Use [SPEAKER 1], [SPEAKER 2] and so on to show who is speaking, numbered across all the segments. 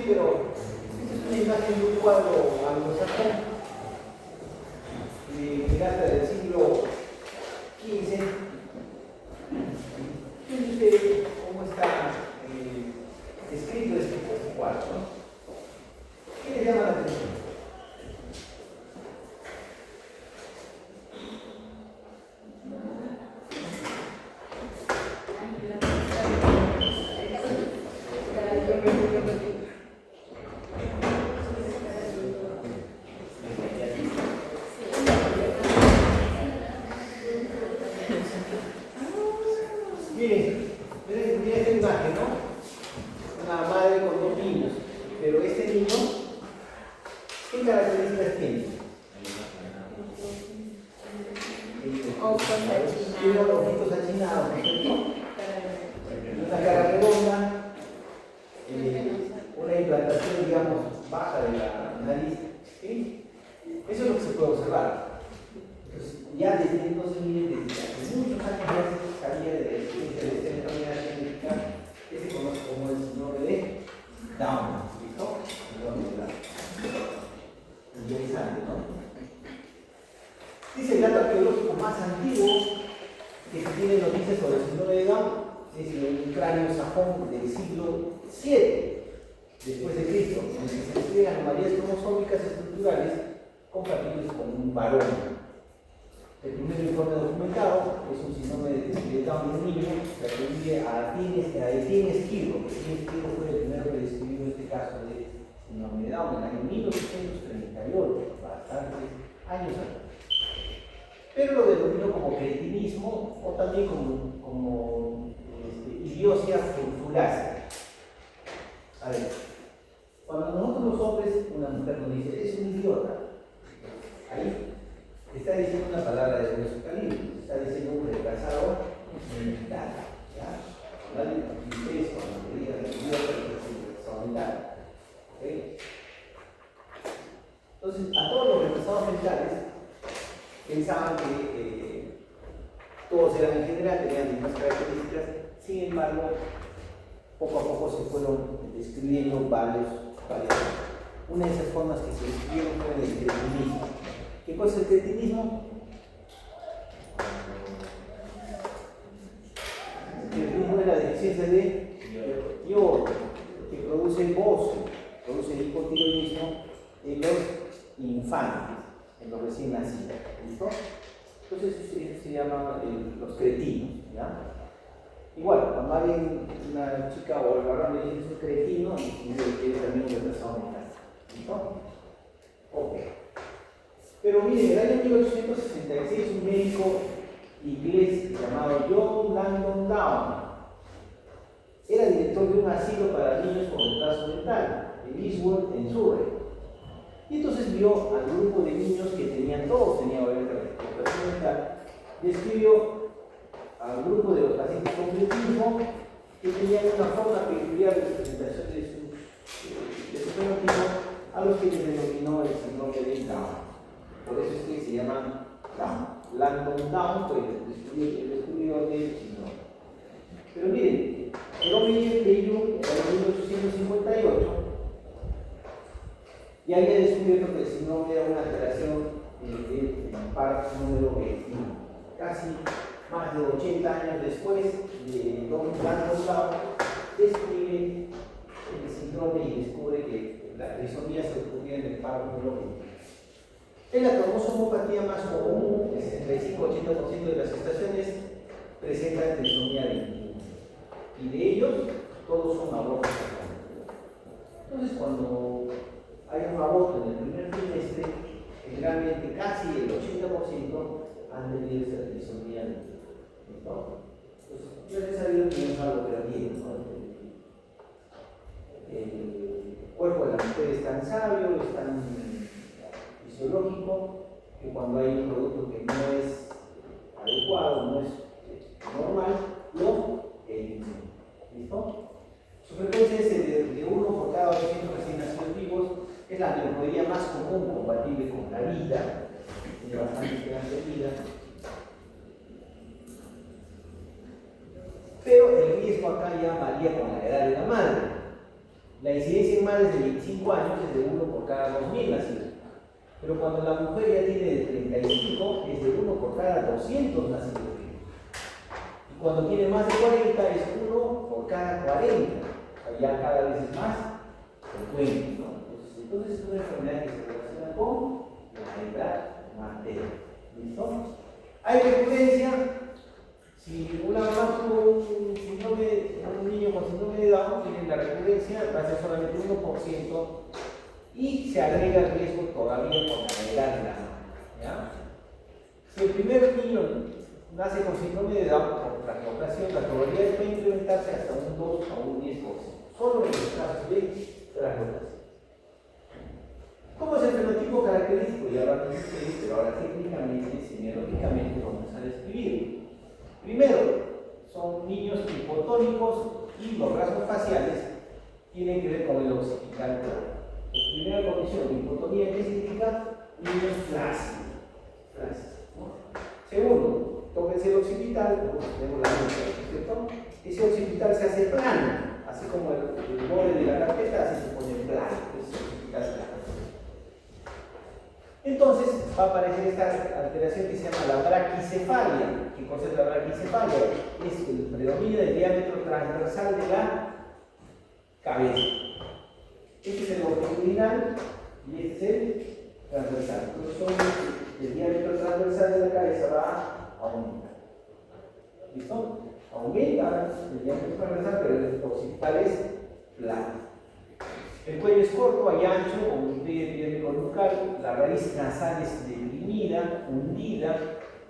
[SPEAKER 1] pero esta es una imagen de un cuadro anglosajón que data del siglo XV. Fíjense usted cómo está escrito este cuadro, ¿no? ¿Qué le llama la atención? Miren esta imagen, ¿no? Una madre con dos niños, pero este niño, ¿qué características tiene?
[SPEAKER 2] Ojos
[SPEAKER 1] Tiene
[SPEAKER 2] achinados.
[SPEAKER 1] los ojitos achinados, ¿no? Una cara redonda, una implantación, digamos, baja de la nariz, ¿sí? Eso es lo que se puede observar. Entonces, ya desde entonces, miren, desde hace muchos años ya se sabía de la existencia de esta enfermedad genética que se conoce como el síndrome de Down, ¿listo? Interesante, ¿no? Dice el dato arqueológico más antiguo que se tiene noticias sobre el síndrome de Down es un cráneo sajón del siglo VII después de Cristo, en el que se despliegan anomalías cromosómicas estructurales compatibles con un varón. El primer informe documentado es un síndrome de Down de un niño que atribuye a Etienne Esquilo. Etienne Esquilo fue el primero que describió este caso de síndrome de Down en el año 1838, bastantes años atrás. Pero lo denominó como cretinismo o también como idiocia fulfulácea. A ver, cuando nosotros los hombres, una mujer nos dice, es un idiota, ahí está diciendo una palabra de su calibre, está diciendo un retrasado mental, ¿ya? Nadie dice eso cuando te digan el idiota es un retrasado mental, ¿ok? Entonces, a todos los retrasados mentales pensaban que todos eran en general, tenían mismas características, sin embargo, poco a poco se fueron describiendo varios. Una de esas formas que se describieron fue el cretinismo. ¿Qué cosa es el cretinismo? El cretinismo es la deficiencia de yodo, que produce bocio, produce hipotiroidismo en los infantes, en los recién nacidos. ¿Listo? Entonces eso se llama los cretinos, ¿ya? Igual, cuando alguien, una chica o el varón le dice que es un cretino, significa que es también un retrasado mental. ¿Listo? Ok. Pero miren, en el año 1866 un médico inglés llamado John Langdon Down era director de un asilo para niños con retraso mental en Eastwood, en Surrey. Y entonces vio al grupo de niños que todos tenían retraso mental, describió al grupo de los pacientes con cretismo que tenían una forma peculiar de presentación de su fenotipo, a los que se denominó el síndrome de Down. Por eso es que se llaman Down. Langdon Down fue el descubridor del síndrome. Pero miren, el hombre Peyou en el 1858 ya había descubierto que el síndrome era una alteración del par número 21. Casi más de 80 años después de Don Langdon Down, describe el síndrome y descubre que la trisomía se ocurría en el par número 21. En la cromosomopatía más común, el 65-80% de las gestaciones presentan trisomía 21. Y de ellos, todos son abortos. Entonces, cuando hay un aborto en el primer trimestre, generalmente casi el 80% han tenido esa trisomía 21. Entonces, yo he sabido que no es algo perdido, ¿no? El cuerpo de la mujer es tan sabio, es tan fisiológico, que cuando hay un producto que no es adecuado, no es normal, lo elimina. ¿Listo? Su frecuencia es de 1 por cada 800 recién nacidos vivos, es la neumonía más común compatible con la vida, tiene bastante esperanza de vida. Pero el riesgo acá ya varía con la edad de la madre. La incidencia en madres de 25 años es de 1 por cada 2.000 nacidos. Pero cuando la mujer ya tiene de 35, es de 1 por cada 200 nacidos. Y cuando tiene más de 40, es 1 por cada 40. O sea, ya cada vez es más frecuente, ¿no? Entonces es una enfermedad que se relaciona con la edad materna. ¿Listo? Hay recurrencia. Si una mamá tuvo un niño con síndrome de Down, tiene la recurrencia, va a ser solamente 1% y se agrega el riesgo todavía por la edad de la madre. ¿Ya? Si el primer niño nace con síndrome de Down por traqueocasión, la probabilidad puede incrementarse hasta un 2 a un 10%, solo en los casos de traqueocasión. ¿Cómo es el fenotipo característico? Ya lo han dicho ustedes, pero ahora técnicamente, semiológicamente, vamos a describirlo. Primero, son niños hipotónicos y los rasgos faciales tienen que ver con el occipital plano. Primera condición, hipotonía, ¿qué significa? Niños flácidos. ¿No? Segundo, tóquense el occipital, tenemos la muestra, ¿cierto? Ese occipital se hace plano, así como el borde de la carpeta, así se pone plano, es occipital plano. Entonces va a aparecer esta alteración que se llama la braquicefalia. ¿Qué cosa es la braquicefalia? Es el predominio del diámetro transversal de la cabeza. Este es el longitudinal y este es el transversal. Entonces el diámetro transversal de la cabeza va a aumentar. ¿Listo? Aumenta el diámetro transversal, pero el occipital es plano. El cuello es corto, hay ancho, con un pliegue epidérmico nucal, la raíz nasal es deprimida, hundida,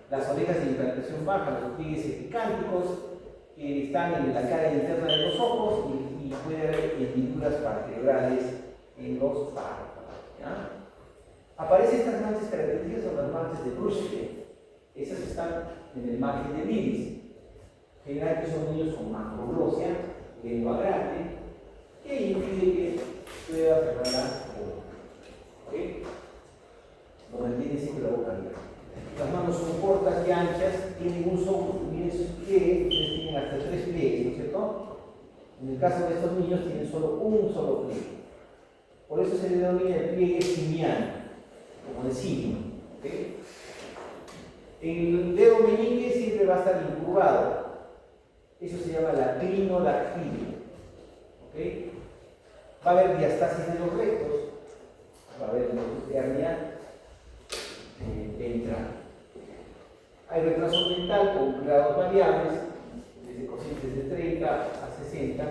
[SPEAKER 1] las orejas de implantación baja, los pliegues epicánticos que están en la cara interna de los ojos y puede haber hendiduras vertebrales en los párpados. ¿Ya? Aparecen estas manchas características, son las manchas de Buschke. Esas están en el margen del iris. Generalmente son niños con macroglosia, lengua grande, que impide que pueda cerrar la boca. ¿Okay? Lo mantiene siempre la boca abierta. Las manos son cortas y anchas, tienen un solo, miren sus pliegues, ustedes tienen hasta 3 pliegues, ¿no es cierto? En el caso de estos niños tienen solo un solo pliegue. Por eso se le denomina el pliegue simiano, como de simio. ¿Okay? El dedo meñique siempre va a estar incurvado. Eso se llama la clinodactilia. ¿Okay? Va a haber diastasis de los rectos, va a haber hernia ventral. Hay retraso mental con grados variables, desde cocientes de 30 a 60,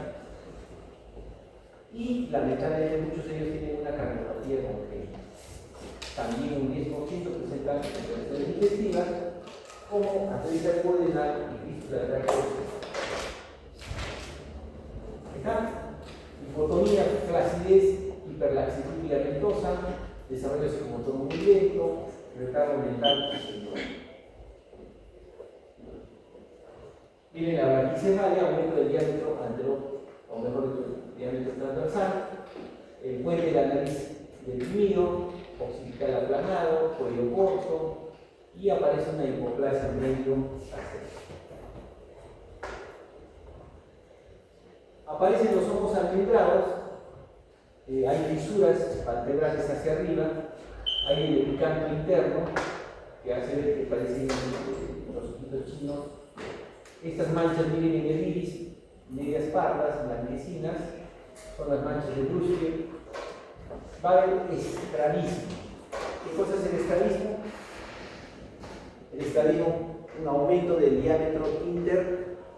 [SPEAKER 1] y lamentablemente muchos de ellos tienen una cardiopatía congénita. También un 10% presentan enfermedades digestivas como artritis duodenal y fístula de la ¿Está? Hipotonía, flacidez, hiperlaxitud filamentosa, desarrollo psicomotor muy lento, retardo mental y síndrome. Miren la braquicefalia, aumento del diámetro anterior, o mejor dicho, diámetro transversal, el puente de la nariz deprimido, occipital aplanado, cuello corto, y aparece una hipoplasia medio acéfala. Aparecen los ojos almendrados, hay fisuras palpebrales hacia arriba, hay el epicanto interno, que hace ver que parecen los ojitos chinos. Estas manchas viven en el iris, medias pardas, blanquecinas, son las manchas de Buschke. Va a haber estrabismo. ¿Qué cosa es el estrabismo? El estrabismo, un aumento del diámetro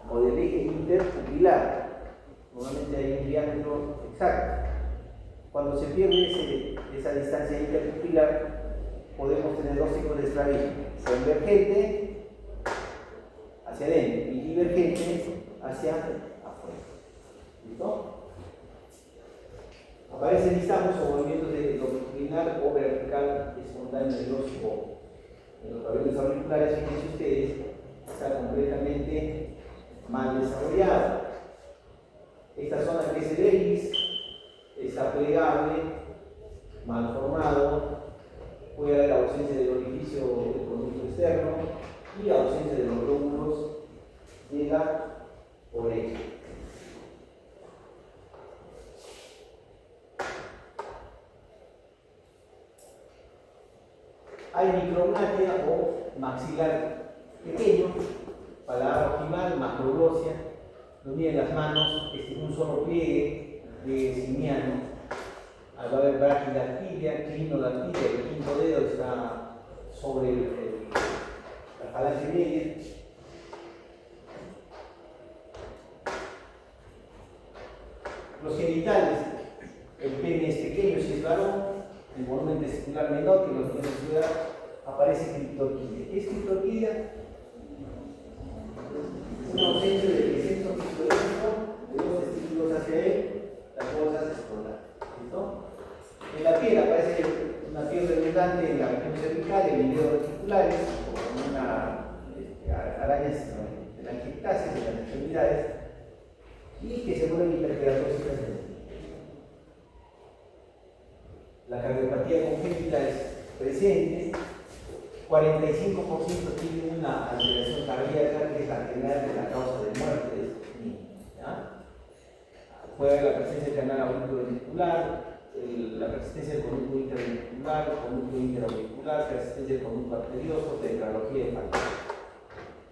[SPEAKER 1] o del eje interpupilar. Normalmente hay un diámetro exacto. Cuando se pierde esa distancia interpupilar, podemos tener dos tipos de estrabismo: convergente hacia adentro y divergente hacia afuera. ¿Listo? Aparecen istamos o movimientos de longitudinal o vertical espontáneo de los ojos. En los cabellos auriculares, fíjense ustedes, está completamente mal desarrollado. Esta zona que es el iris está plegable, mal formado, puede haber ausencia del orificio del conducto externo y ausencia de los lóbulos de la oreja. Hay micrognatia o maxilar pequeño, paladar ojival, macroglossia, lo miden las manos, un solo pliegue de simiano. Va a haber brachydactilia, clinodactilia, el quinto dedo está sobre la falange media. Los genitales, el pene es pequeño si es varón, el volumen testicular menor que los tiene en ciudad, aparece criptorquidia. ¿Qué es criptorquidia? Una ausencia del descenso fisiológico de los testículos hacia él, las bolsas escrotales. ¿Listo? En la piel aparece una piel redundante en la región cervical, en videos reticulares, con arañas de la angiectasis, de las extremidades, y que se vuelven hiperqueratóxicas. La cardiopatía congénita es presente, 45% tiene una alteración cardíaca que es la general de la causa de muerte de este niño. Puede haber la presencia del canal auriculoventricular, la persistencia del conducto interventricular, conducto interauricular, persistencia del conducto arterioso, tetralogía hepática.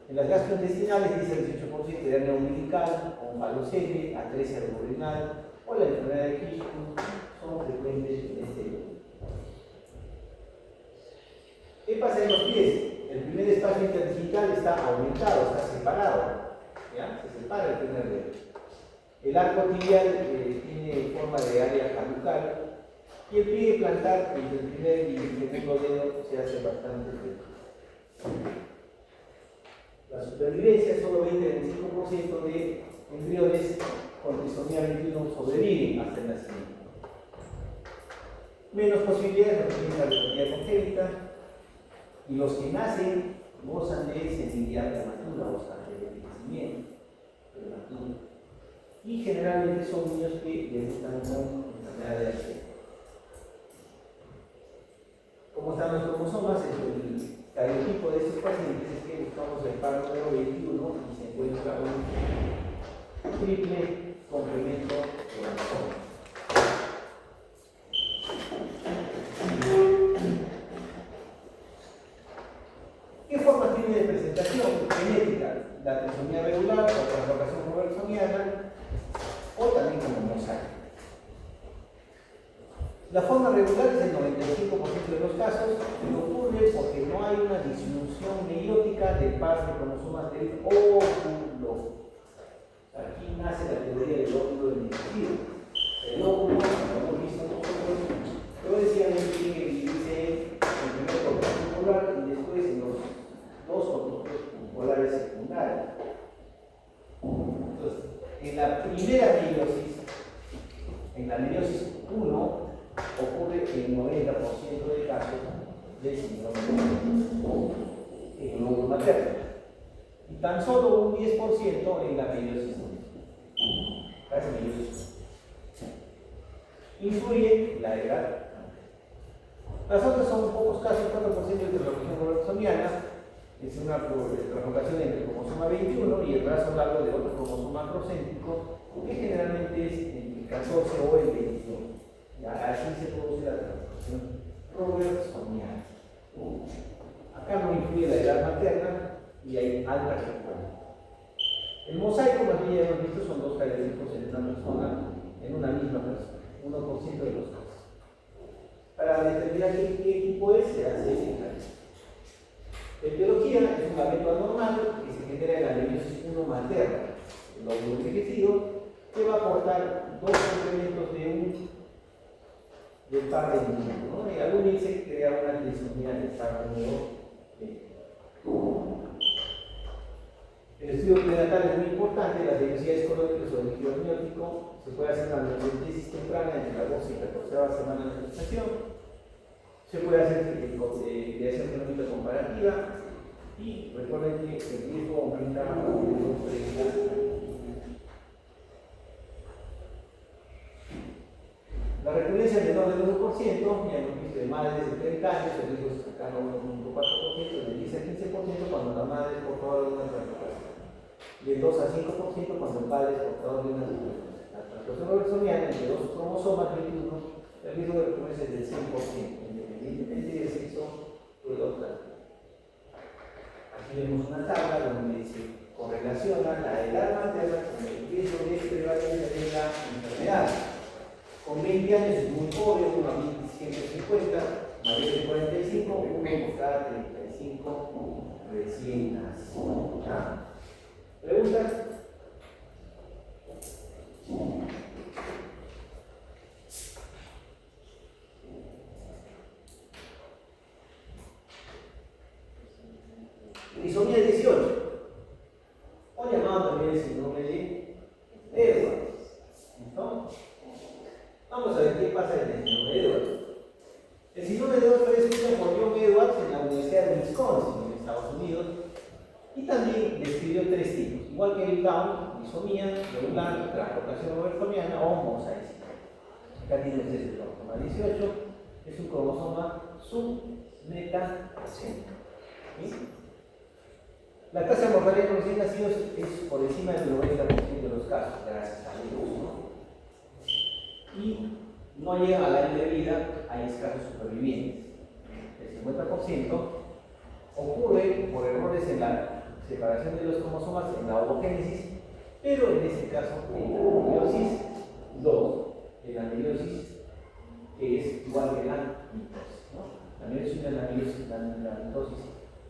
[SPEAKER 1] En las gastrointestinales dice el 18% de hernia umbilical, con falocele, atresia renal o la enfermedad de Hirschsprung son frecuentes en este grupo. ¿Qué pasa en los pies? El primer espacio interdigital está aumentado, está separado. ¿Ya? Se separa el primer dedo. El arco tibial tiene forma de área caducal y el pie plantar entre el primer y el segundo dedo se hace bastante recto. La supervivencia es solo 20-25% de embriones con trisomía 21 sobreviven hasta el nacimiento. Menos posibilidades de tener cardiopatía congénita y los que nacen gozan de senilidad prematura, gozan de envejecimiento prematuro. Y generalmente son niños que debutan con enfermedad de Alzheimer. ¿Cómo están los cromosomas? El cariotipo de estos pacientes es que buscamos el par número 21 y se encuentra un triple complemento cromosómico. ¿Qué forma tiene de presentación? Genética, la trisomía regular o translocación robertsoniana, o también como mosaico. La forma regular es el 95% de los casos, y ocurre porque no hay una disminución meiótica del par de cromosomas del óvulo. Aquí nace la teoría del óvulo envejecido. El óvulo, como hemos visto nosotros, yo decía que tiene que dividirse en primer corpus polar y después en los dos corpus polares secundarios. Entonces, en la primera meiosis, en la meiosis 1, ocurre el 90% de casos de síndrome en óvulo materno y tan solo un 10% en la meiosis 1. Casi meiosis 1. Influye la edad. Las otras son pocos casos, 4% de translocación robertsoniana, es una translocación entre el cromosoma 21 y el brazo largo de otro cromosoma acrocéntrico, que generalmente es el 14 o el 21. Así se produce la translocación robertsoniana. Acá no influye la edad materna y hay alta frecuencia. El mosaico, más bien ya hemos visto, son dos característicos en una persona, en una misma persona, 1% de los casos. Para determinar qué tipo es, se hace el análisis. La etiología es un gameto anormal que se genera en la meiosis 1 materna, el óvulo envejecido, que va a aportar dos complementos del par del niño, ¿no? Y al unirse crea una trisomía del par número 20. El estudio prenatal es muy importante, las diversidades colónicas o el líquido amniótico, se puede hacer una amniocentesis temprana entre la 12 y 14 semana de gestación, se puede hacer ideación genómica comparativa y recuerden que el riesgo aumenta a partir de los 30 años. La recurrencia es menor del 1%, ya hemos visto de madres de 30 años, el riesgo es cercano a 1.4%, del 10 a 15% cuando la madre es portadora de una translocación, del 2 a 5% cuando el padre es portador de una translocación. La translocación robertsoniana entre dos cromosomas 21, el riesgo de recurrencia es del 100%, independientemente del sexo, el tenemos una tabla donde se correlaciona la edad materna con el riesgo de prevalencia de la enfermedad. Con 20 años es muy pobre, 1 a 150, mayor de 45, 1 por cada 35 recién nacidos. ¿Preguntas? Trisomía 18, o llamado también el síndrome de Edwards. ¿No? Vamos a ver qué pasa en el síndrome de Edwards. El síndrome de Edwards fue descrito por John Edwards en la Universidad de Wisconsin, en Estados Unidos, y también describió 3 tipos, igual que el Down, disomía, regular, translocación overtoniana o mosaicismo. Acá tiene usted el cromosoma 18, es un cromosoma submetacéntrico. ¿Sí? La tasa de mortalidad de recién nacidos es por encima del 90% de los casos, gracias a Dios, ¿no? Y no llega al año de vida, hay escasos supervivientes. El 50% ocurre por errores en la separación de los cromosomas en la ovogénesis, pero en este caso en la meiosis 2, en la meiosis que es igual que la mitosis, ¿no? La meiosis de la mitosis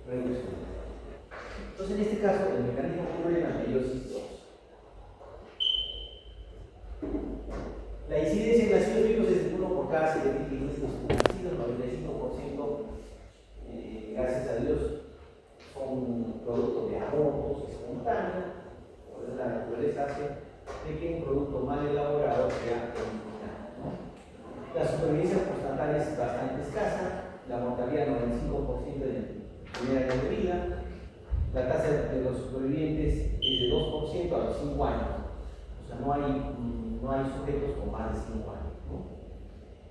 [SPEAKER 1] reducida. Entonces, en este caso, el mecanismo ocurre en la meiosis 2. La incidencia en nacidos vivos es de 1 por cada 7.500 nacidos, 95%, gracias a Dios, son producto de abortos espontáneos, por eso la naturaleza hace de que un producto mal elaborado sea eliminado, ¿no? La supervivencia postnatal es bastante escasa, la mortalidad 95% en el primer año de vida. La tasa de los supervivientes es de 2% a los 5 años. O sea, no hay sujetos con más de 5 años, ¿no?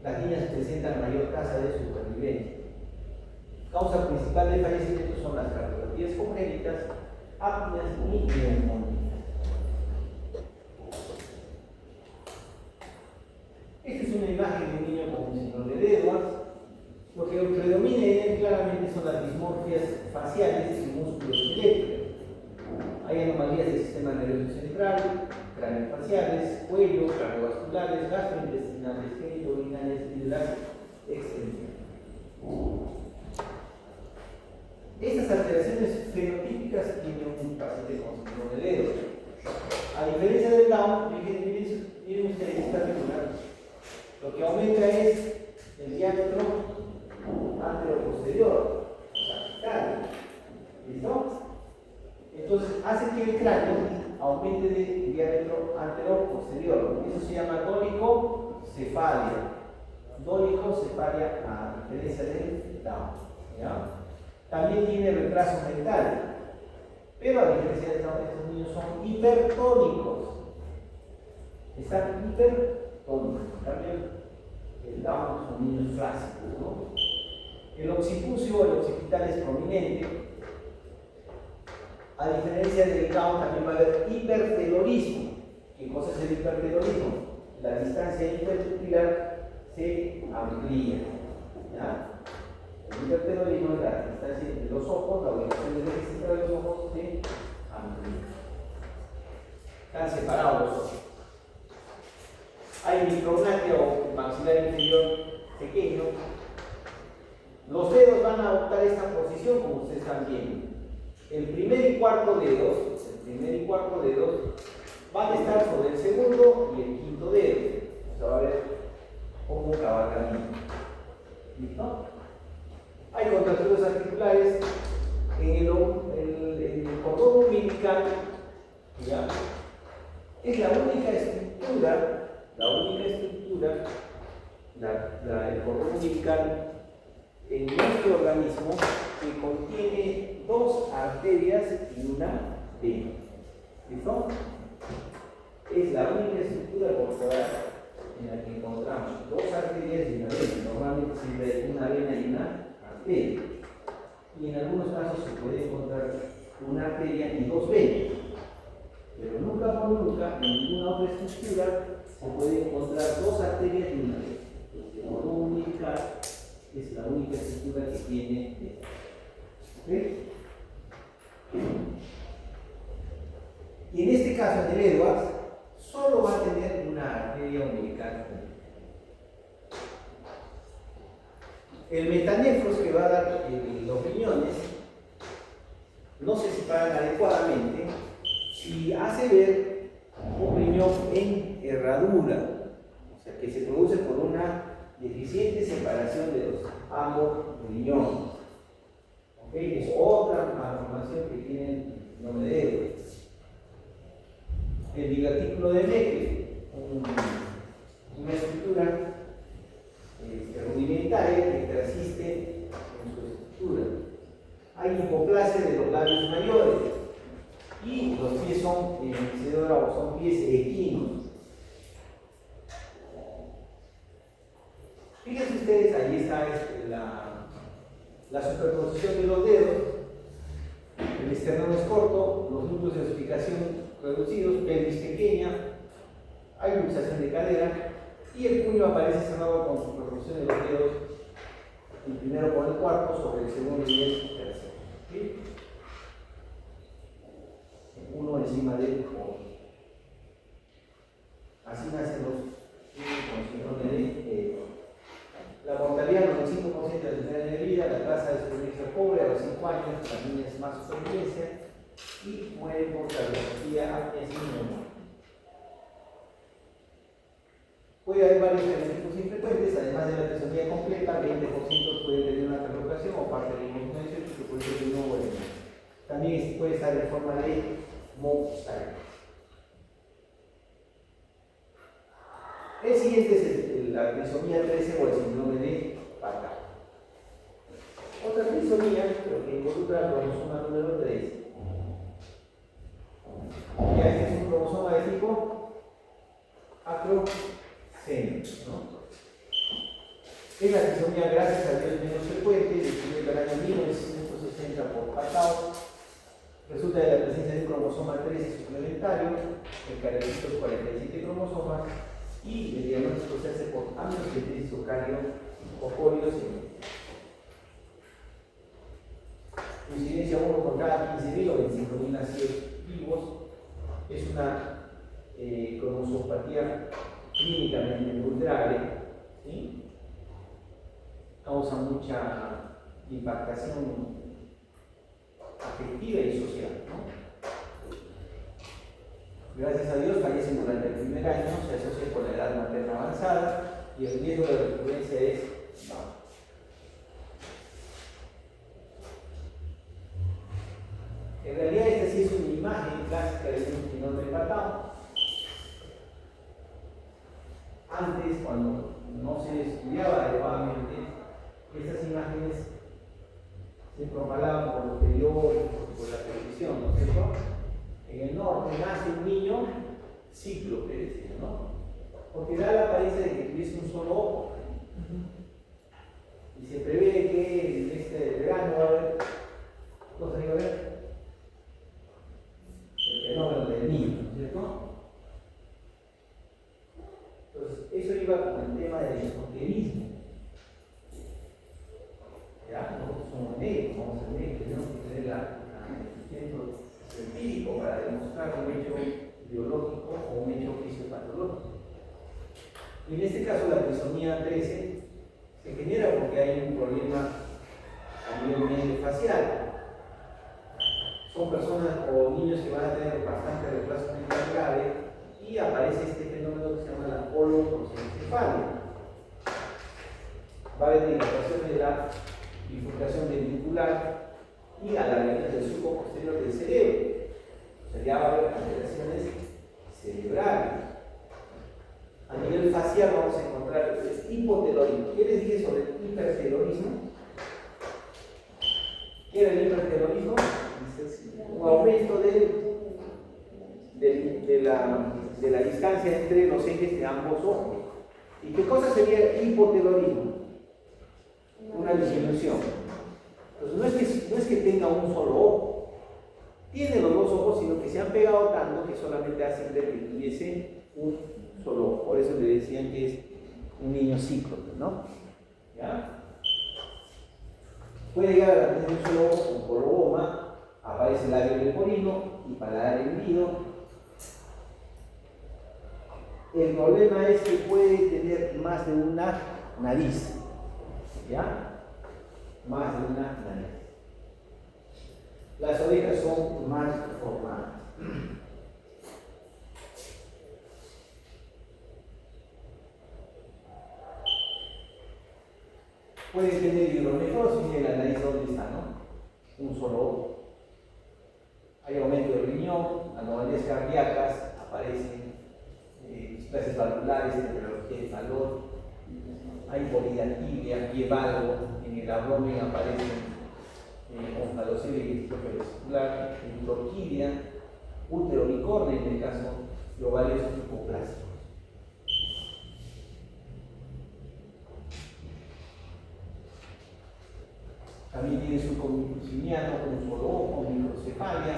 [SPEAKER 1] Las niñas presentan mayor tasa de supervivencia. Causa principal de fallecimiento son las cardiopatías congénitas, apneas y neumonías. Esta es una imagen de un niño con un síndrome de Edwards. Lo que predomina en él claramente son las dismorfias faciales y músculos esqueléticos. Hay anomalías del sistema nervioso central, craneofaciales, cuello, cardiovasculares, gastrointestinales, genitourinarias y de las extremidades. Estas alteraciones fenotípicas tiene un paciente con síndrome de Edwards. A diferencia del Down, miren ustedes esta figura, lo que aumenta es el diámetro anteroposterior, sagital. ¿Listo? Entonces hace que el cráneo aumente de diámetro anteroposterior. Eso se llama dolicocefalia. Dolicocefalia a diferencia del Down. ¿Ya? También tiene retraso mental. Pero a diferencia del Down, estos niños son hipertónicos. Están hipertónicos. En cambio, el Down son niños flácidos, ¿no? El occipucio, el occipital es prominente. A diferencia del Down, también va a haber hipertelorismo. ¿Qué cosa es el hipertelorismo? La distancia interpupilar se amplía. ¿Ya? El hipertelorismo es la distancia entre los ojos, la ubicación del eje central de los ojos se amplía. Están separados los ojos. Hay micrognatia o maxilar inferior pequeño. Los dedos van a adoptar esta posición como ustedes están viendo. El primer y cuarto dedos van a estar sobre el segundo y el quinto dedo. Se va a ver como cabalgamento. ¿Listo? Hay contracturas articulares en el cordón umbilical. ¿Ya? Es la única estructura, el cordón umbilical en nuestro organismo que contiene 2 arterias y una vena. ¿Listo? Es la única estructura corporal en la que encontramos 2 arterias y una vena. Normalmente siempre hay una vena y una arteria. Y en algunos casos se puede encontrar una arteria y 2 venas. Pero nunca por nunca, en ninguna otra estructura, se puede encontrar 2 arterias y una vena. El cordón umbilical es la única estructura que tiene esto. ¿Okay? Y en este caso, en el Edwards, solo va a tener una arteria umbilical. El metanefros que va a dar los riñones no se separan adecuadamente y hace ver un riñón en herradura, o sea, que se produce por una deficiente separación de los ambos riñones. ¿Okay? Es otra malformación que tiene el nombre de Edwards. El divertículo de Meckel, una estructura rudimentaria que persiste en su estructura. Hay hipoplasia de los labios mayores y los pies son, son pies equinos. Fíjense ustedes, ahí está la superposición de los dedos. El esternón es corto, los núcleos de ossificación reducidos, pelvis pequeña, hay luxación de cadera y el puño aparece cerrado con superposición de los dedos, el primero con el cuarto sobre el segundo y el tercero. ¿Sí? Uno encima del otro. Así nacen los con síndrome de la mortalidad del 95% de las enfermedades de vida, la tasa de supervivencia pobre a los 5 años, también es más supervivencia, y muere por cardiopatía, apnea sin neumonía. Puede haber varios fenotipos infrecuentes, además de la trisomía completa, 20% puede tener una translocación o parte de la 18 que puede ser de nuevo. También puede estar en forma de Moore-Style. El siguiente es la trisomía 13 o el síndrome de Bartter. Otra trisomía, pero que involucra el cromosoma número 13. Ya este es un cromosoma de tipo acrocénico, ¿no? Es la trisomía, gracias a Dios, menos frecuente, describe el año 1960 por Patau. Resulta de la presencia de un cromosoma 13 suplementario, el característico 47 cromosomas, y el diagnóstico se hace por amniocentesis o cardiopoliosemia. Incidencia 1 por cada 15.000 o 25.000 nacidos vivos. Es una cromosopatía clínicamente muy grave, ¿sí? Causa mucha impactación afectiva y social, ¿no? Gracias a Dios fallecen durante el primer año, se asocia con la edad materna avanzada y el riesgo de recurrencia es bajo. En realidad esta sí es una imagen clásica de un síndrome de Patau. Antes, cuando no se estudiaba adecuadamente, estas imágenes se propagaban por los periódicos, por la televisión, ¿no es cierto? En el norte nace un niño cíclope, decía, ¿no? Porque da la apariencia de que tuviese un solo ojo. Y se prevé que en este verano va a haber, ¿cosa iba a ver? El fenómeno del niño, ¿no es cierto? Entonces, eso iba con el tema del esoterismo. Ya, nosotros somos médicos, vamos a tener que tener el centro empírico para demostrar un hecho biológico o un hecho fisiopatológico. Y en este caso la trisomía 13 se genera porque hay un problema a nivel medio facial. Son personas o niños que van a tener bastante retraso mental grave y aparece este fenómeno que se llama la holoprosencefalia. Va a haber dilatación de la bifurcación ventricular y alargamiento del surco posterior del cerebro. O sea, ya va a haber alteraciones cerebrales. A nivel facial vamos a encontrar el hipotelorismo. ¿Qué les dije sobre el hipertelorismo? ¿Qué era el hipertelorismo? Un aumento de la distancia entre los ejes de ambos ojos. ¿Y qué cosa sería hipotelorismo? Una disminución. Entonces no es que tenga un solo ojo, tiene los dos ojos, sino que se han pegado tanto que solamente hacen ver que tuviese un solo ojo. Por eso le decían que es un niño cíclope, ¿no? ¿Ya? Puede llegar a la presencia de un solo ojo con coloboma, aparece el labio leporino y paladar hendido, El problema es que puede tener más de una nariz, ¿ya? Más de una nariz. Las orejas son más formadas. Puede tener hidronefrosis en la nariz, ¿dónde está, no? Un solo ojo. Hay aumento del riñón, anomalías cardíacas, aparecen displasias valvulares, temblorología de calor, hay polidactilia, pie valgo, en el abdomen aparecen oncalocele y distrofia vesicular, endotorquidia, útero bicorne en el caso de ovarios hipoplásticos. También tiene subconjuntivo simiano con un solo ojo, microcefalia,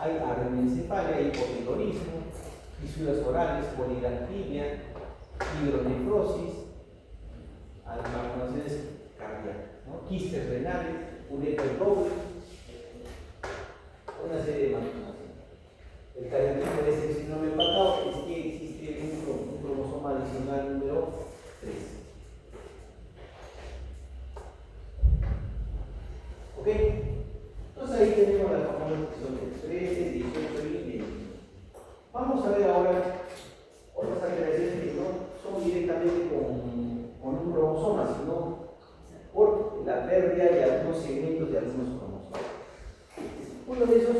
[SPEAKER 1] hay arenencefalia, hipotiroidismo, fisuras orales, polidactilia, hidronefrosis, malformaciones cardíacas, ¿no? Quistes renales, ureter doble, una serie de malformaciones. El característico de este síndrome hepatado es que existe un cromosoma adicional número 3. ¿Ok? Entonces ahí tenemos las famosas que son 13, 18 y 20. Vamos a ver ahora otras alteraciones que no son directamente con un cromosoma, sino por la pérdida de algunos segmentos de algunos cromosomas. Uno de esos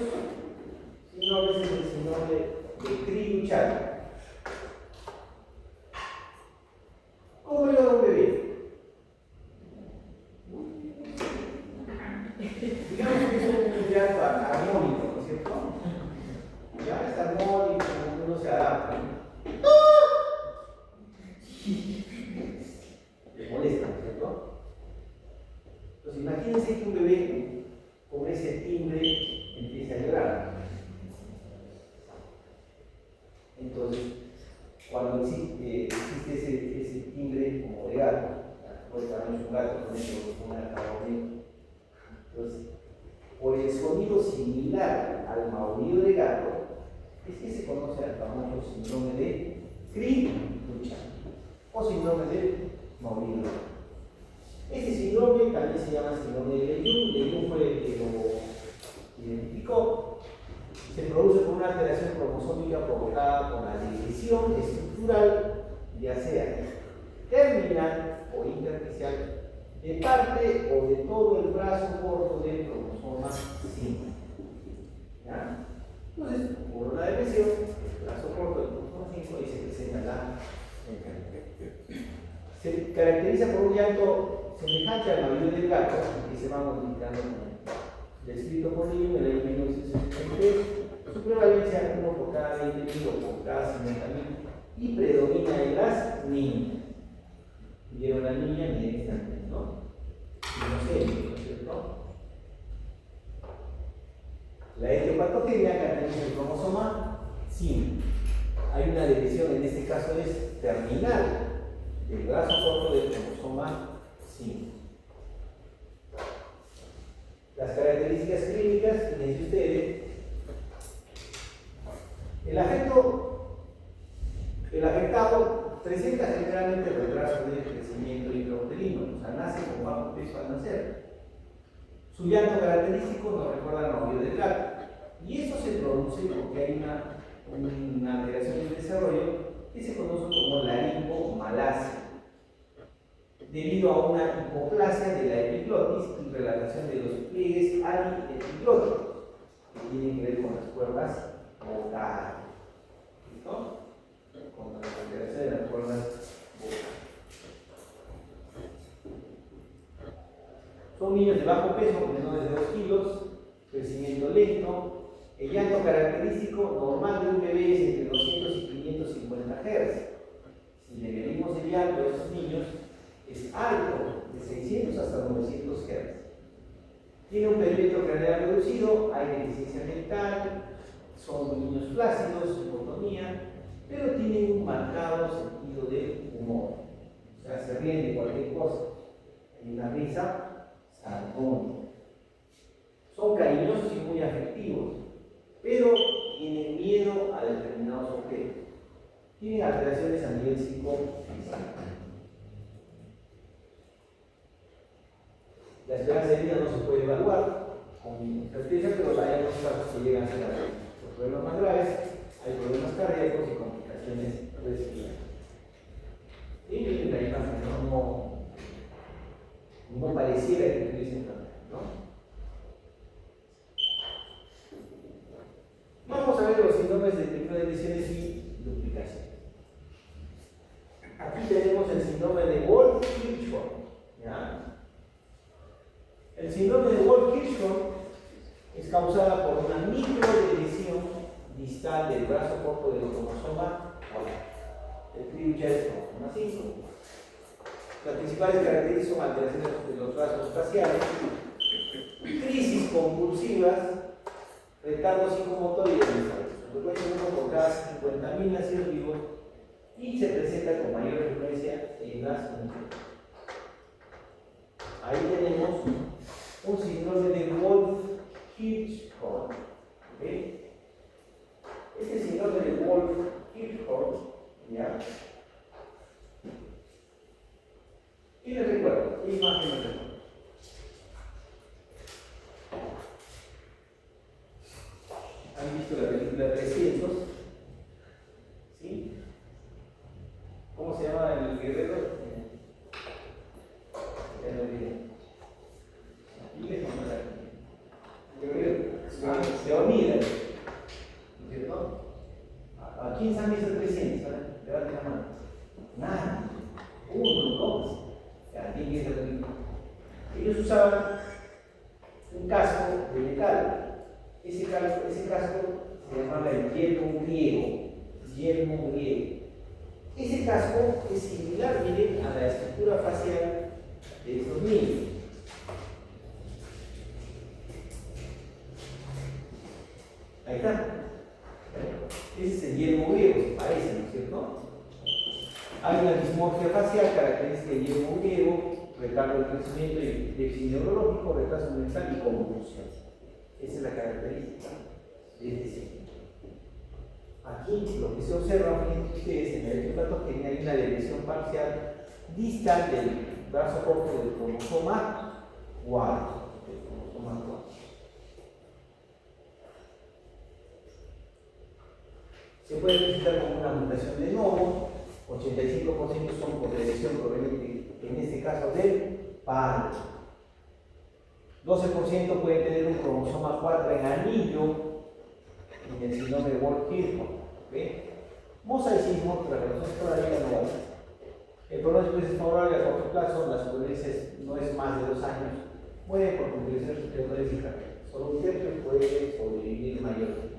[SPEAKER 1] síndromes es el síndrome de Cri-du-Chat. ¿Cómo ayuda a un bebé? Digamos que es un llanto armónico, ¿no es cierto? Ya es armónico, uno se adapta. Le molesta, ¿no es cierto? Entonces imagínense que un bebé con ese timbre empiece a llorar. Entonces, cuando existe ese timbre como de gato, puede también un gato con una caballería. Entonces, por el sonido similar al maullido de gato, es que se conoce al famoso síndrome de Cri-du-Chat o síndrome de maullido de gato. Este síndrome también se llama síndrome de Leigh. Leigh fue el que lo identificó. Se produce por una alteración cromosómica provocada por la división estructural, ya sea terminal o intersticial, de parte o de todo el brazo corto del cromosoma 5. ¿Ya? Entonces, por una depresión, el brazo corto del cromosoma 5 y se presenta la enfermedad. Se caracteriza por un llanto semejante al maullido del gato, que se va modificando descrito por Leigh en el año 1963. Su prevalencia 1 por cada 20.000 o por cada 50.000 y predomina en las niñas. Vieron la niña y en esta niña, ¿no? No sé, ¿no es cierto? La etiopatogenia caracteriza el cromosoma 5. Hay una división, en este caso es terminal, del brazo corto del cromosoma 5. Las características clínicas, fíjense ustedes, el afectado presenta generalmente retraso de crecimiento intrauterino, o sea, nace con bajo peso al nacer. Su llanto característico nos recuerda al maullido del gato, y eso se produce porque hay una alteración del desarrollo que se conoce como laringomalacia, debido a una hipoplasia de la epiglotis y relatación de los pliegues aliepigloticos, que tienen que ver con las cuerdas vocales. ¿Listo? Con la alteración de las cuerdas vocales. Son niños de bajo peso, menores de 2 kilos, crecimiento lento. El llanto característico normal de un bebé es entre 200 y 550 Hz. Si le medimos el llanto de esos niños, es alto, de 600 hasta 900 Hz. Tiene un perímetro craneal reducido, hay deficiencia mental, son niños flácidos, hipotonía, pero tienen un marcado sentido de humor. O sea, se ríen de cualquier cosa. Hay una risa sardónica. Son cariñosos y muy afectivos, pero tienen miedo a determinados objetos. tienen alteraciones a nivel psicofísico. La esperanza de vida no se puede evaluar con certeza, pero hay algunos casos que llegan a ser los problemas más graves, hay problemas cardíacos y complicaciones respiratorias. Y la imagen no pareciera que tuviese enfermedad, ¿no? Vamos a ver los síndromes de tipo de lesiones y duplicación. Aquí tenemos el síndrome de Wolff-Kirchhoff, ¿ya? El síndrome de Wolff-Kirchhoff es causada por una microlesión distal del brazo corto del cromosoma el Triuches cromosoma 5. Las principales características son alteraciones de los brazos faciales, crisis convulsivas, retardo psicomotor y desarrollo. Frecuencia uno por cada 50.000 nacidos vivos y se presenta con mayor frecuencia en las mujeres. Ahí tenemos un síndrome de Wolff-Kirchhoff. ¿Okay? Este síndrome de Wolff-Kirchhoff, ¿ya? Y les recuerdo, ¿qué imagen les recuerdo? ¿Han visto la película 300? ¿Sí? ¿Cómo se llama el guerrero? Ya lo olvidé. Aquiles o no era Aquiles. Leonidas. ¿No? ¿A quién han visto 300? Levanten la mano. Nada. Uno, dos. ¿Quién es el película? Ellos usaban un casco de metal. Ese casco se llamaba el yelmo griego. Yelmo griego. Ese casco es similar, miren, a la estructura facial de estos niños. Ahí está. Ese es el yelmo griego, se parece, ¿no es cierto? Hay una dismorfia facial característica del yelmo griego, retardo del crecimiento y déficit neurológico, retraso mental y convulsión. Esa es la característica de este síndrome. Aquí lo que se observa, fíjense ustedes, en el epipatogenia hay una lesión parcial distal del brazo corto del cromosoma 4. Se puede presentar como una mutación de novo, 85% son por lesión proveniente, en este caso del padre. 12% puede tener un cromosoma 4 en anillo en el síndrome de Wolff-Kirchhoff. ¿Okay? Mosaicismo, la relación todavía no hay. El pronóstico es favorable a corto plazo, la supervivencia no es más de 2 años. Mueren por complicaciones respiratorias y cardíacas. Solo un tercio puede sobrevivir mayor tiempo.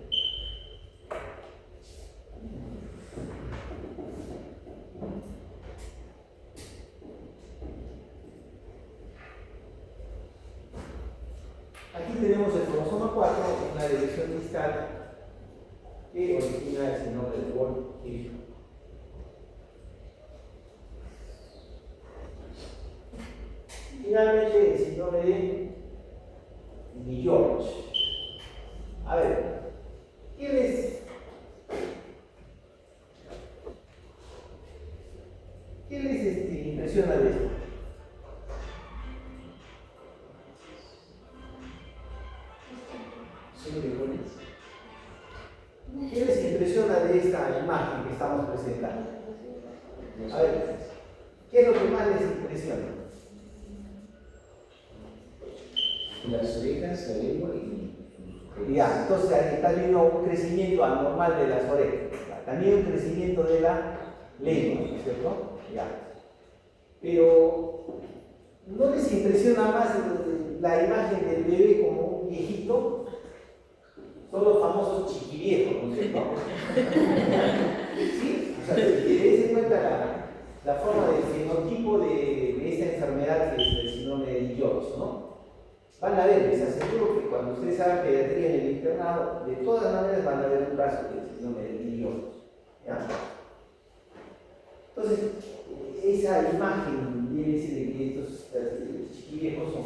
[SPEAKER 1] Aquí tenemos el cromosoma 4, una lesión distal que origina el síndrome de Wolff-Kirchhoff. Finalmente, el síndrome de George. A ver, ¿qué les impresiona de esto? ¿Qué les impresiona de esta imagen que estamos presentando? A ver, ¿qué es lo que más les impresiona?
[SPEAKER 3] Las orejas, la lengua y...
[SPEAKER 1] Ya, entonces está viendo un crecimiento anormal de las orejas, también un crecimiento de la lengua, ¿no es cierto? Ya. Pero, ¿no les impresiona más la imagen del bebé como un viejito? Son los famosos chiquiviejos, ¿no es cierto? ¿Sí? O sea, dense cuenta la forma del fenotipo de esta enfermedad que es el síndrome de George, ¿no? Van a ver, les aseguro que cuando ustedes hagan pediatría en el internado, de todas maneras van a ver un caso del síndrome de George. ¿Ya? Entonces, esa imagen debe decir de que estos chiquiviejos son,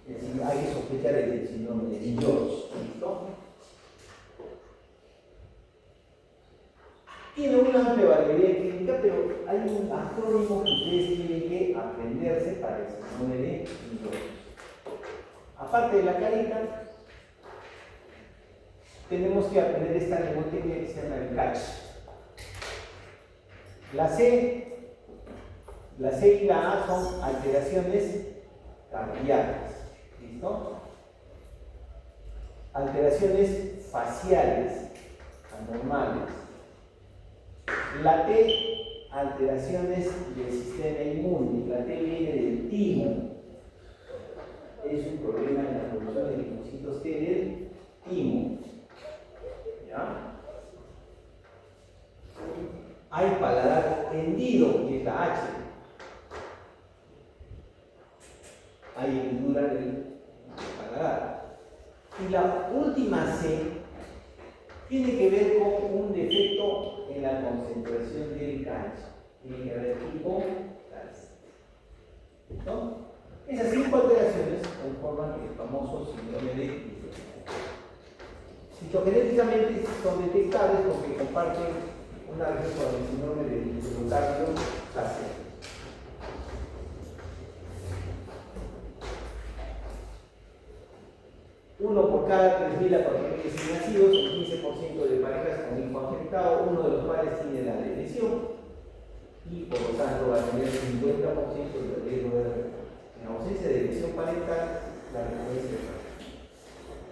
[SPEAKER 1] hay que sospechar el síndrome de George. ¿Listo? Tiene una amplia variabilidad clínica, pero hay un acrónimo que ustedes tienen que aprenderse para el síndrome de Mills. Aparte de la carita, tenemos que aprender esta mnemotecnia que se llama el catch. La C y la A son alteraciones cardíacas. ¿Listo? Alteraciones faciales anormales. La T, alteraciones del sistema inmune. La T viene del timo. Es un problema en la producción de linfocitos T del timo. ¿Ya? Hay paladar hendido, que es la H. Hay hendidura del paladar. Y la última C tiene que ver con un defecto en la concentración del calcio. Tiene que haber tipo calcio. ¿No? Esas 5 alteraciones conforman el famoso síndrome de Mills. Citogenéticamente son detectables porque comparten una región con el síndrome de miocardio facial. Uno por cada 3.000 a 4.000 recién nacidos, un 15% de parejas con hijo afectado, uno de los cuales tiene la lesión y por lo tanto va a tener el 50% de riesgo de recurrencia. En ausencia de lesión parental, la recurrencia es baja.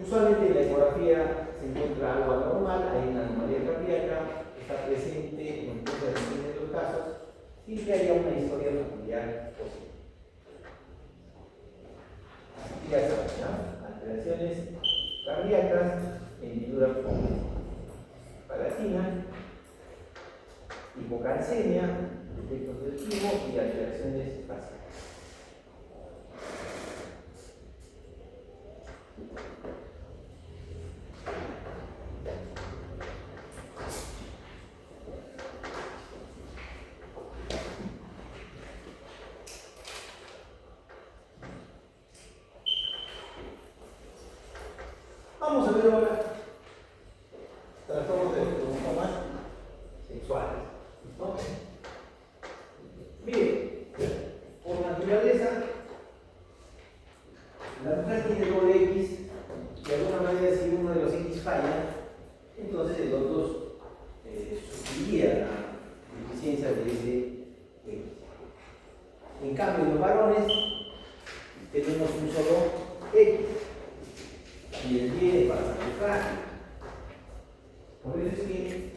[SPEAKER 1] Usualmente en la ecografía se encuentra algo anormal, hay una anomalía cardíaca, está presente en muchos de los casos, sin que haya una historia familiar posible. Así ya saben, ¿no? Alteraciones cardíacas, hendidura palatina, hipocalcemia, defectos del timo y alteraciones faciales. Vamos a ver ahora trastornos de cromosomas sexuales. ¿No? Mire, por naturaleza, la mujer tiene doble X, de alguna manera si uno de los X falla, entonces el otro sufriría la deficiencia de ese X. En cambio, en los varones tenemos un solo X. Y el Y es bastante frágil. Por eso es que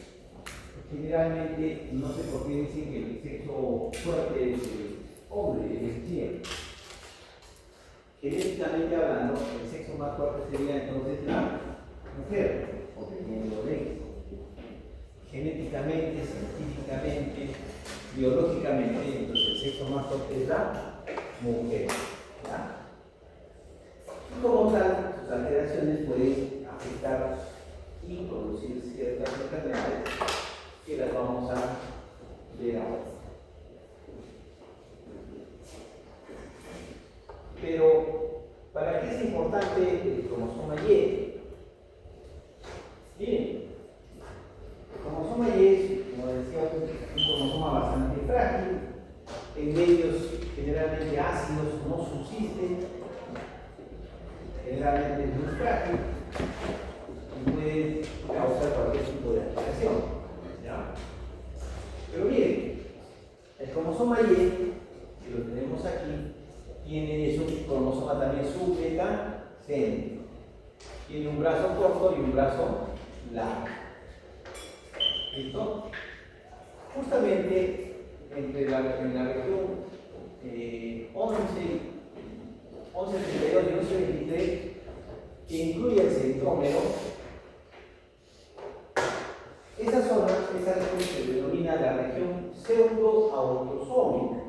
[SPEAKER 1] generalmente no sé por qué dicen que el sexo fuerte es el hombre, es el Y. Genéticamente hablando, el sexo más fuerte sería entonces la mujer, porque tiene los X. Genéticamente, científicamente, biológicamente, entonces el sexo más fuerte es la mujer. ¿Ya? Y como tal, sus alteraciones pueden afectar y producir ciertas enfermedades que las vamos a ver ahora. Pero, ¿para qué es importante el cromosoma Y? Bien, el cromosoma Y es, como decía, un cromosoma bastante frágil, en medios generalmente ácidos no subsiste. Generalmente es muy frágil y puede causar cualquier tipo de alteración. ¿Ya? Pero miren, el cromosoma Y, que lo tenemos aquí, tiene un cromosoma también subbeta céntrico. Tiene un brazo corto y un brazo largo. ¿Listo? Justamente en la región 1132 y 1123, que incluye el centrómero, esa zona, esa región se denomina la región pseudo-autosómica,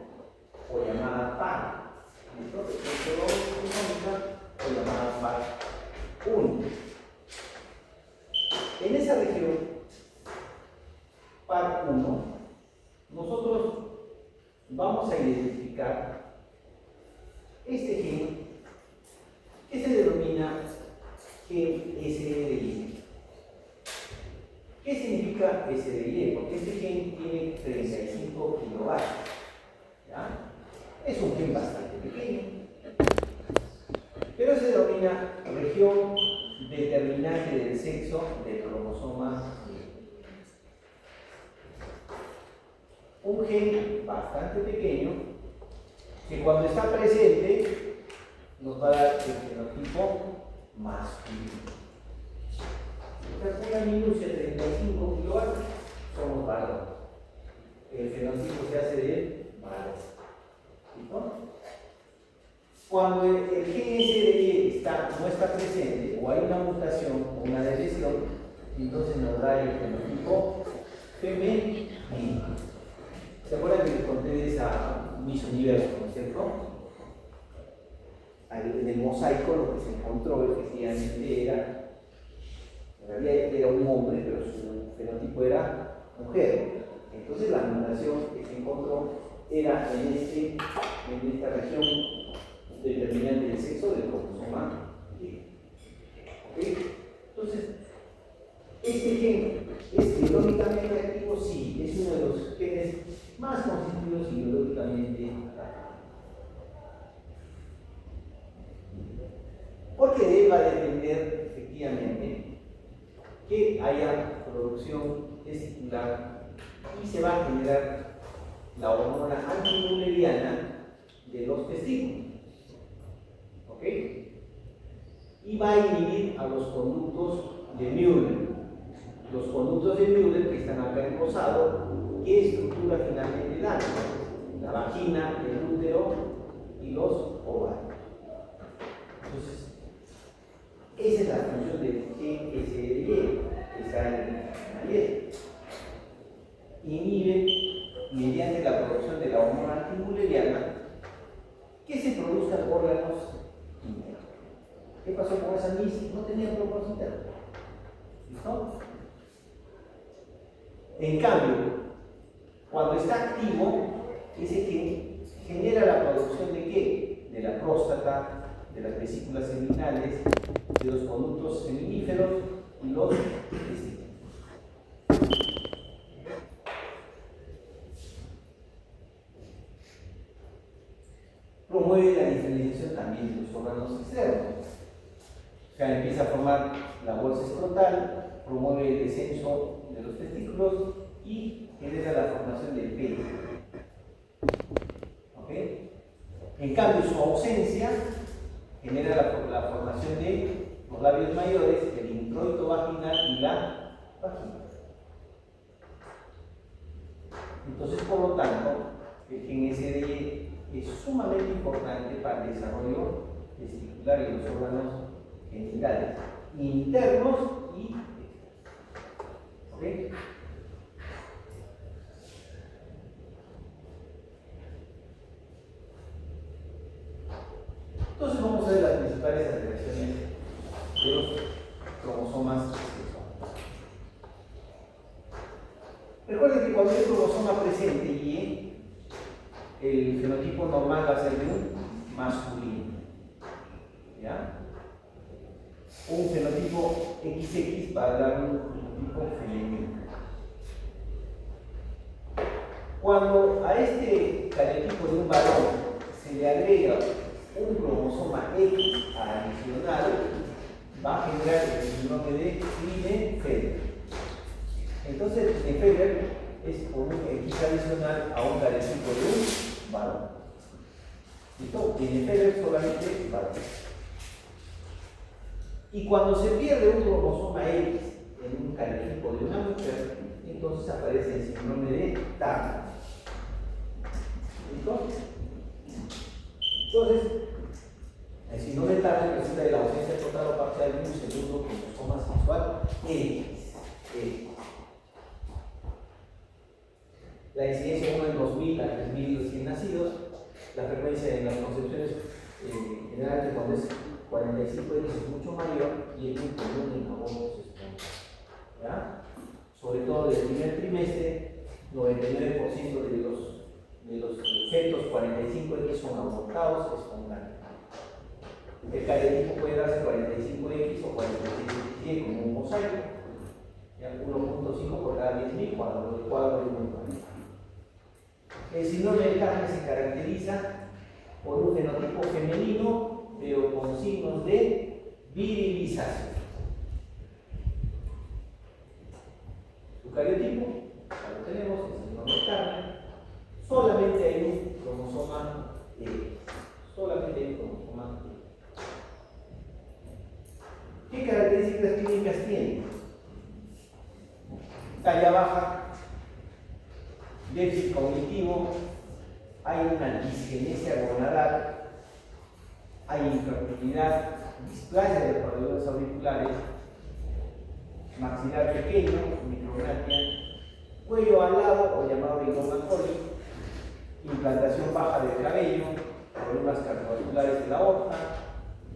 [SPEAKER 1] o llamada PAR. ¿Listo? Pseudo-autosómica, o llamada PAR 1. En esa región, PAR 1, nosotros vamos a identificar este gen que se denomina gen SRY. ¿Qué significa SDY? Porque este gen tiene 35 kilobytes. ¿Ya? Es un gen bastante pequeño. Pero se denomina región determinante del sexo del cromosoma Y. Un gen bastante pequeño que cuando está presente nos va a dar el fenotipo masculino. Una minucia de 35 kilobytes somos varones. El fenotipo se hace de varón. ¿Listo? Cuando el gen SDY no está presente o hay una mutación o una depresión, entonces nos da el fenotipo femenino. ¿Se acuerdan que les conté de esa Miss Universo, no es cierto? En el mosaico lo que se encontró efectivamente era, en realidad era un hombre, pero su fenotipo era mujer. Entonces la mutación que se encontró era en esta región determinante del sexo del cromosoma Y. ¿Okay? Entonces, este gen es biológicamente activo, sí, es uno de los genes más constituidos y biológicamente activos. Porque de él va a depender efectivamente que haya producción testicular y se va a generar la hormona antimulleriana de los testículos. ¿Ok? Y va a inhibir a los conductos de Müller. Los conductos de Müller que están acá en rosado, ¿qué estructura finalmente dan? La vagina, el útero y los ovarios. Entonces, esa es la función del gen SDY que está en la piel. Inhibe mediante la producción de la hormona antimulleriana que se produzcan órganos internos. ¿Qué pasó con esa Miss? No tenía órganos internos. ¿Listo? En cambio, cuando está activo, ese gen genera la producción de ¿qué? De la próstata, de las vesículas seminales, de los conductos seminíferos y los testículos. Promueve la diferenciación también de los órganos externos. O sea, empieza a formar la bolsa escrotal, promueve el descenso de los testículos y genera la formación del pene. ¿Ok? En cambio, su ausencia genera la formación de los labios mayores, el introito vaginal y la vagina. Entonces, por lo tanto, el gen SDY es sumamente importante para el desarrollo testicular y los órganos genitales internos y externos. ¿Ok? Entonces vamos a ver las principales alteraciones de los cromosomas sexuales. Recuerden que cuando hay un cromosoma presente Y, el fenotipo normal va a ser de un masculino. ¿Ya? Un fenotipo XX va a dar un fenotipo femenino. Cuando a este cariotipo de un varón se le agrega un cromosoma X adicional, va a generar el síndrome de Klinefelter. Entonces, Klinefelter es por un X adicional a un cariotipo de un varón. ¿Listo? Klinefelter solamente varón. Y cuando se pierde un cromosoma X en un cariotipo de una mujer, entonces aparece el síndrome de Turner. ¿Listo? Entonces, el síndrome de Turner resulta de la ausencia total o parcial de un segundo cromosoma sexual X. La incidencia 1 en 2000 a 3000 recién nacidos, la frecuencia en las concepciones generalmente cuando es 45 es mucho mayor y es muy común en abortos espontáneos. ¿Ya? Sobre todo del primer trimestre, 99% de los fetos 45X son abortados espontáneos. El cariotipo puede darse 45X o 46XY como un mosaico. ¿Ya? 1.5 por cada 10.000 cuando el cuadro es muy bueno. El síndrome de Turner se caracteriza por un fenotipo femenino, pero con signos de virilización. Su cariotipo, ya lo tenemos, es el síndrome de Turner. Solamente hay un cromosoma X. Solamente hay un cromosoma X. ¿Qué características clínicas tiene? Talla baja, déficit cognitivo, hay una disgenesia gonadal, hay infertilidad, displasia de los corredores auriculares, maxilar pequeño, micrognatia, cuello alado o llamado rinoma coli, implantación baja del cabello, problemas cardiovasculares de la aorta,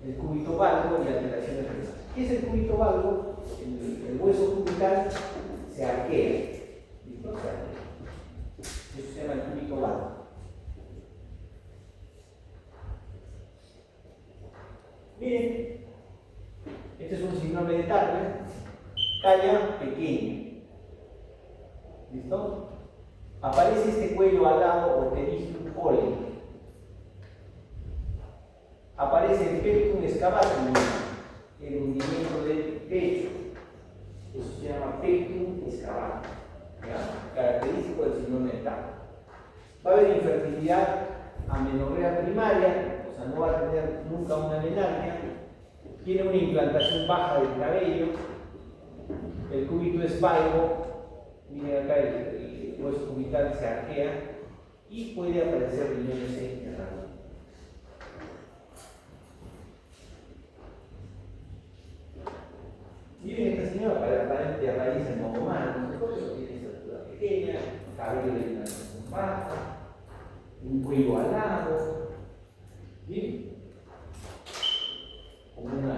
[SPEAKER 1] el cúbito valgo y alteraciones renales. ¿Qué es el cúbito valgo? El hueso cubital se arquea. ¿Listo? Se arquea. Eso se llama el cúbito valgo. Miren, este es un síndrome de Turner, talla pequeña. ¿Listo? Aparece este cuello alado o pterygium coli. Aparece el pectum excavatum, el hundimiento del pecho. Eso se llama pectum excavatum, característico del síndrome de Turner. Va a haber infertilidad, amenorrea primaria, o sea, no va a tener nunca una menarquia. Tiene una implantación baja del cabello, el cúbito es valgo, miren acá el hueso cubital se arquea y puede aparecer riñones enterrados. Miren esta señora, aparentemente aparece en modo humano, tiene estatura pequeña, cabello de implantación baja, un cuello alado, ¿bien? Como una.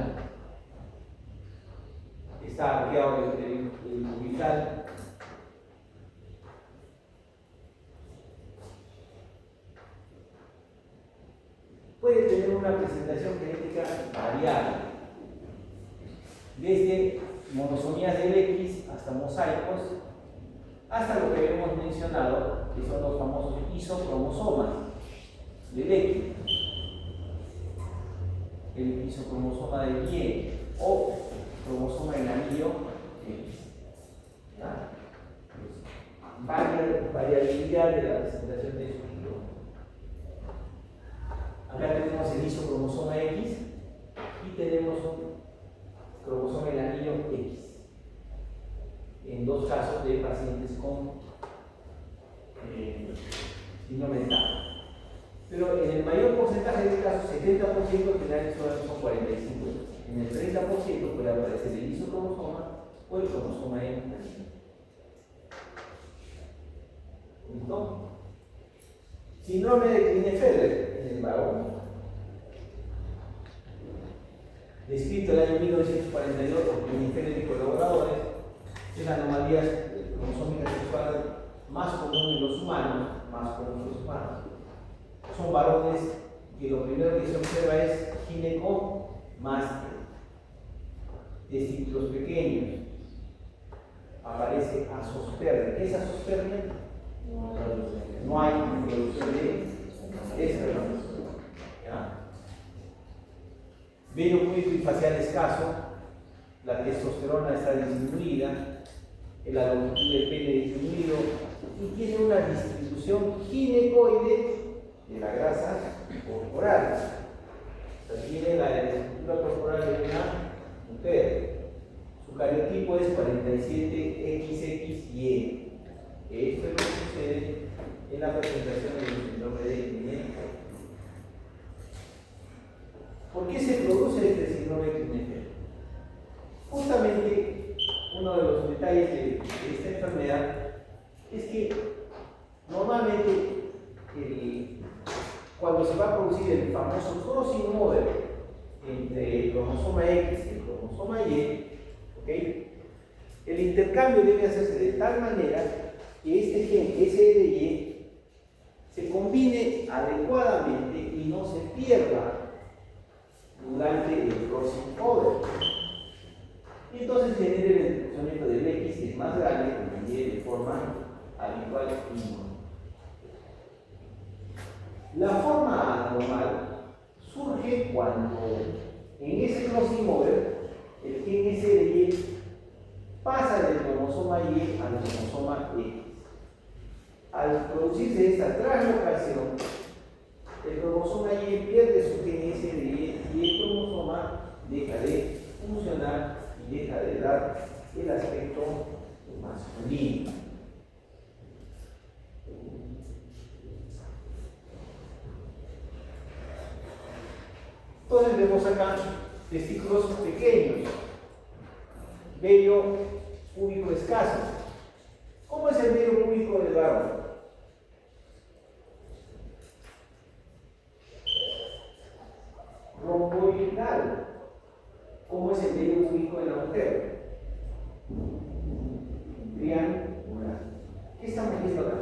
[SPEAKER 1] Está arqueado el cubital. Puede tener una presentación genética variable, desde monosomías del X hasta mosaicos, hasta lo que habíamos mencionado, que son los famosos isocromosomas del X, el isocromosoma del Y o cromosoma en anillo X. Variabilidad de la presentación de su genoma. Acá tenemos el isocromosoma X y tenemos un cromosoma en anillo X. En dos casos de pacientes con síndrome de Turner. Pero en el mayor porcentaje de casos, 70% generalmente son 45. En el 30% puede aparecer el isocromosoma o el cromosoma en anillo. ¿Listo? Síndrome de Klinefelter en el varón. Descrito el año 1942 por Klinefelter y colaboradores, es la anomalía cromosómica sexual más común en los humanos, Son varones que lo primero que se observa es ginecomastia, testículos pequeños, aparece asospermia. ¿Qué es asospermia? No hay producción de esperma. Vello púbico y facial escaso, la testosterona está disminuida, la longitud del pene disminuido y tiene una distribución ginecoide de la grasa corporal. O sea, tiene la estructura corporal de una mujer. Su cariotipo es 47XXY. Esto es lo que sucede en la presentación del síndrome de Klinefelter. ¿Por qué se produce este síndrome de Klinefelter? Justamente uno de los detalles de esta enfermedad es que normalmente cuando se va a producir el famoso crossing over entre el cromosoma X y el cromosoma Y, ¿okay? El intercambio debe hacerse de tal manera que este gen SRY se combine adecuadamente y no se pierda durante el crossing over. y entonces genera el entrecruzamiento del X, que es más grande que el Y de forma habitual y no. La forma anormal surge cuando en ese crossing over el gen S de Y pasa del cromosoma Y al cromosoma X. Al producirse esta translocación, el cromosoma Y pierde su gen S de Y y el cromosoma deja de funcionar y deja de dar el aspecto masculino. Entonces vemos acá testículos pequeños, vello púbico escaso. ¿Cómo es el vello púbico del varón? Romboidal. ¿Cómo es el vello púbico de la mujer? Triangular. ¿Qué estamos viendo acá?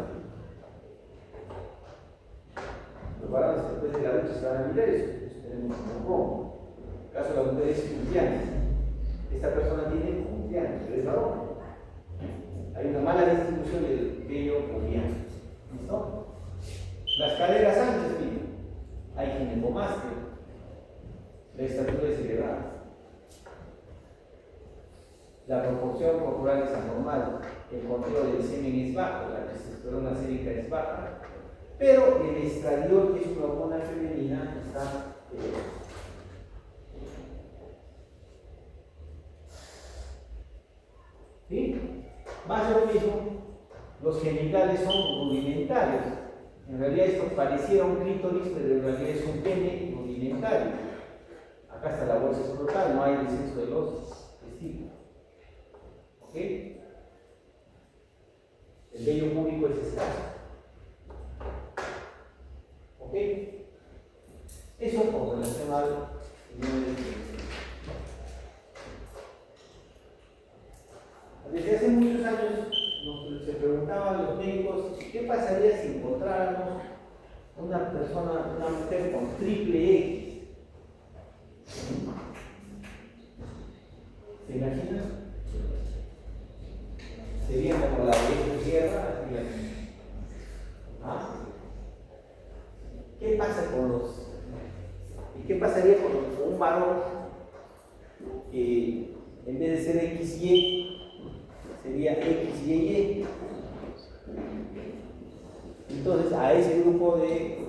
[SPEAKER 1] Los varones después de la lucha se van a mirar eso. Tenemos un rombo. En el caso de la mujer es confianza. Esta persona tiene confianza, pero es varón. Hay una mala distribución del vello pubiano. ¿Listo? Las caderas anchas, miren. Hay ginecomastia. La estatura es elevada. La proporción corporal es anormal. El control del semen es bajo. La testosterona sérica es baja. Pero el estradiol, que es una hormona femenina, está ¿sí? Más de lo mismo, los genitales son rudimentarios. En realidad esto pareciera un clítoris, pero en realidad es un pene rudimentario. Acá está la bolsa escrotal, no hay descenso de los testículos. ¿Ok? El vello púbico es escaso. ¿Ok? Eso con relación al desde hace muchos años se preguntaban los médicos qué pasaría si encontráramos una persona, una mujer con triple X. ¿Se imaginan? Sería como la de tierra, así. ¿Ah? ¿Qué pasa con los? ¿Y qué pasaría con un varón que en vez de ser XY sería XYY? Entonces a ese grupo de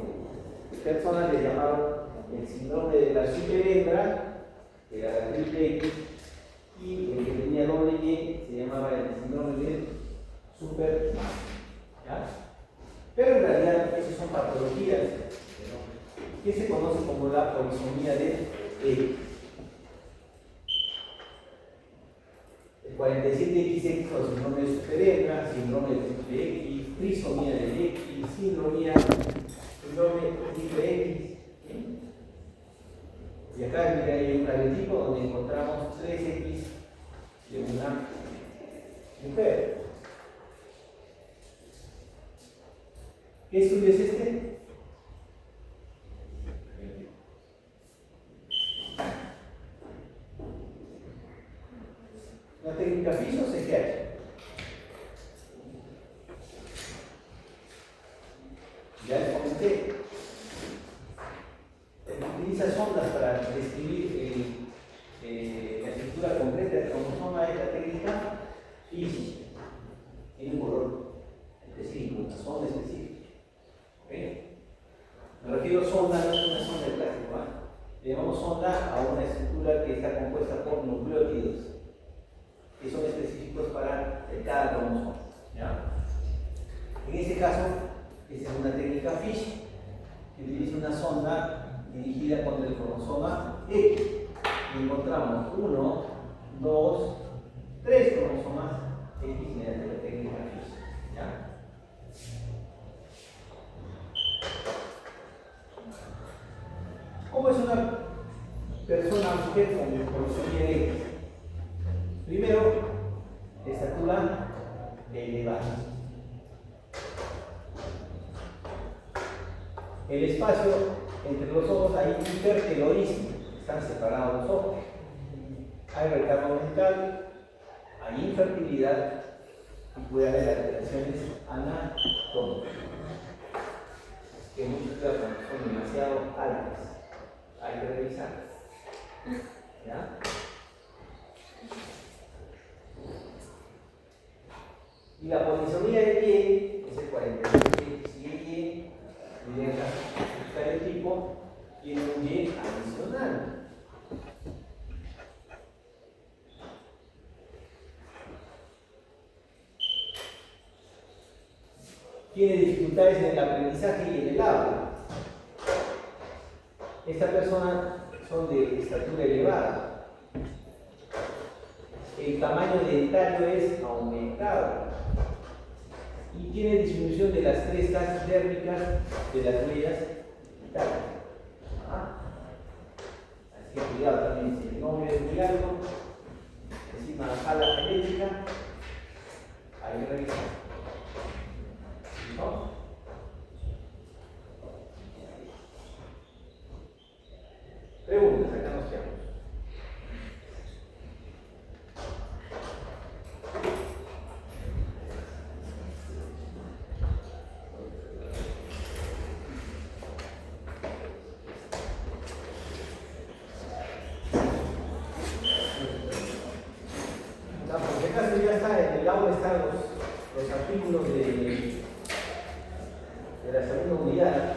[SPEAKER 1] personas le llamaron el síndrome de la superhembra, que era la triple X, y el que tenía doble Y se llamaba el síndrome del superman. ¿Ya? Pero en realidad esas son patologías que se conoce como la polisomía del X. El 47XX o síndrome de superhembra, síndrome de triple X, trisomía del X, síndrome de triple X. Y acá mira, hay un cariotipo donde encontramos 3X de una mujer. ¿Qué estudio es este? La técnica FISH o CGH. Ya les comenté. Utiliza sondas para describir la estructura completa del cromosoma de la técnica FISH. Tiene un color específico, una sonda específica. ¿Okay? Me refiero a sonda, no es una sonda de plástico. Le llamamos sonda a una estructura que está compuesta por nucleótidos, que son específicos para cada cromosoma. ¿Ya? En este caso, esta es una técnica FISH que utiliza una sonda dirigida contra el cromosoma X. Y encontramos 1, 2, 3 cromosomas X mediante la técnica FISH. ¿Ya? ¿Cómo es una persona mujer con polisomía X? Primero, estatura elevada. El espacio entre los ojos hay hipertelorismo, están separados los ojos. hay retardo mental, hay infertilidad y puede haber alteraciones anatómicas. Que muchos cuidados son demasiado altas. Hay que revisar. ¿Ya? Y la polisomía de piel es el 47. Si el Y viene acá, buscar el tipo, tiene un Y adicional. Tiene dificultades en el aprendizaje y en el habla. Estas personas son de estatura elevada. El tamaño dentario es aumentado. Y tiene disminución de las crestas dérmicas de las huellas dentales. Así que cuidado también, si el nombre es muy alto, encima jala genética, hay que revisar. ¿No? Preguntas, acá nos quedamos. Ya está, en el aula están los artículos de la segunda unidad.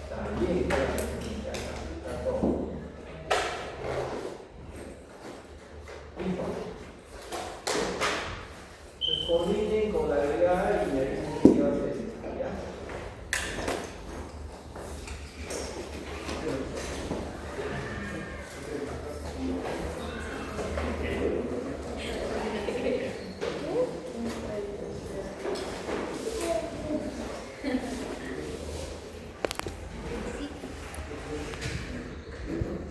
[SPEAKER 1] También, está todo. Listo. Entonces coordinen con la agregada y